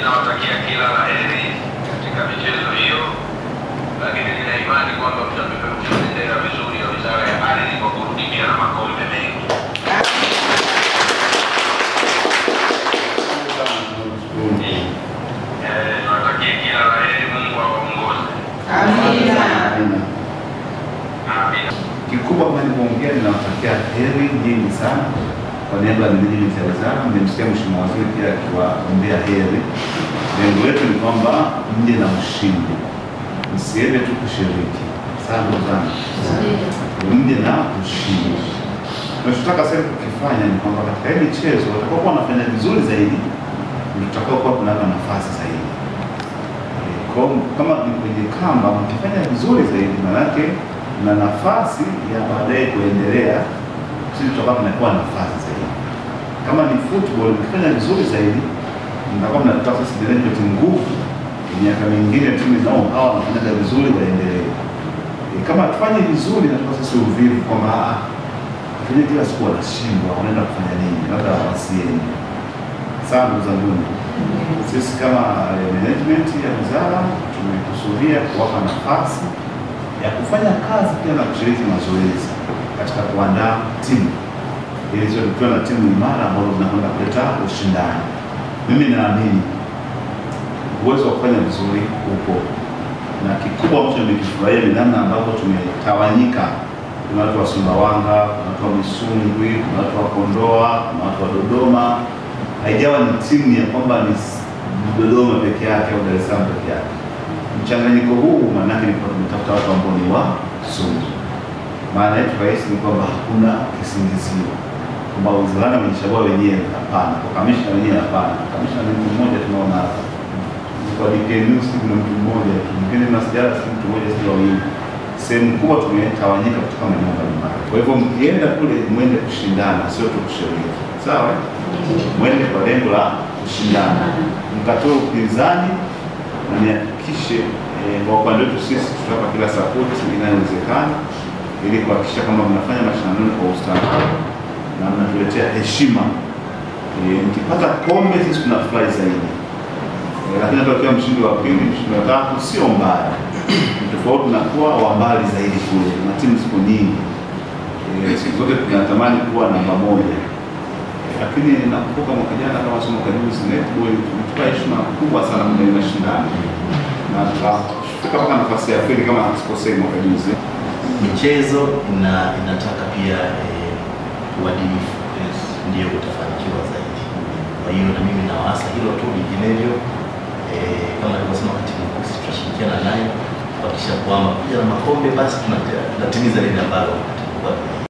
ninawatakia kila la heri katika michezo hiyo, lakini nina imani kwamba mtapeperusha bendera vizuri ya Wizara ya Ardhi kwa kurudimia na makombe mengi. Nawatakia kila la heri, Mungu awaongoze. Amina. Amina. Kikubwa kama nilivyoongea, ninawatakia heri nyingi sana kwa niaba ya management ya wizara. Nimemsikia Mheshimiwa Waziri pia akiwaombea heri. Lengo letu ni kwamba mje na ushindi, msiende tu kushiriki. Sana sana mje na ushindi. Tunachotaka sasa kukifanya ni kwamba katika hii michezo watakaokuwa wanafanya vizuri zaidi, tutakaokuwa kunapa nafasi zaidi. Kama ni kwenye kamba, mkifanya vizuri zaidi, maanake na nafasi ya baadaye kuendelea, sisi tutakuwa tunakuwa nafasi zaidi. Kama ni football, mkifanya vizuri zaidi, mtakuwa mnatoa sisi management nguvu, miaka mingine timu nao hawa wanafanya vizuri waendelee. Kama tufanye vizuri na tuko sisi uvivu kwamba tufanye kila siku wanashindwa, wanaenda kufanya nini, labda wasiende. Sawa ndugu zangu, sisi kama management ya wizara tumekusudia kuwapa nafasi ya kufanya kazi pia na kushiriki mazoezi katika kuandaa timu ili zote tuwe na timu imara ambazo zinakwenda kuleta ushindani. Mimi naamini uwezo wa kufanya vizuri upo, na kikubwa ambacho nimekifurahia ni namna ambavyo tumetawanyika. Kuna watu wa Sumbawanga, kuna watu wa Misungwi, kuna watu wa Kondoa, kuna watu wa Dodoma. Haijawa ni timu ya kwamba ni Dodoma peke yake au Dar es Salaam peke yake. Mchanganyiko huu maana yake ni kwamba tumetafuta watu ambao ni wa Songwe. Maana yetu rahisi ni kwamba hakuna kisingizio kwamba wizara wamechagua wenyewe, hapana. Kwa kamishna wenyewe, hapana. Kamishna ni mtu mmoja tunaona hapa. Kwa DPN News kuna mtu mmoja, mwingine na sijara si mtu mmoja, si wawili. Sehemu kubwa tumetawanyika kutoka maeneo mbalimbali. Kwa hivyo mkienda kule mwende kushindana, sio tu kushiriki. Sawa? Mwende kwa lengo la kushindana. Mkatoe upinzani na nihakikishe kwa upande wetu sisi tutapa kila support inayowezekana ili kuhakikisha kwamba mnafanya mashindano kwa ustaarabu na mnatuletea heshima. Mkipata kombe sisi tunafurahi zaidi. Lakini hata ukiwa mshindi wa pili, mshindi wa tatu sio mbaya. Tofauti na kuwa wa mbali zaidi kule. Na timu siku nyingi. Siku zote tunatamani kuwa namba moja. Lakini nakumbuka mwaka jana kama somo kajuzi netball tulikuwa heshima kubwa sana kwenye mashindano. Na tukafika mpaka nafasi ya pili kama sikosei mwaka juzi. Michezo inataka pia uadilifu, ndio utafanikiwa zaidi. Kwa hiyo na mimi nawaasa hilo tu, vinginevyo kama nilivyosema katibu mkuu, tutashirikiana naye kuhakikisha kwamba kuja na makombe basi tunatimiza lile ambalo katibu mkuu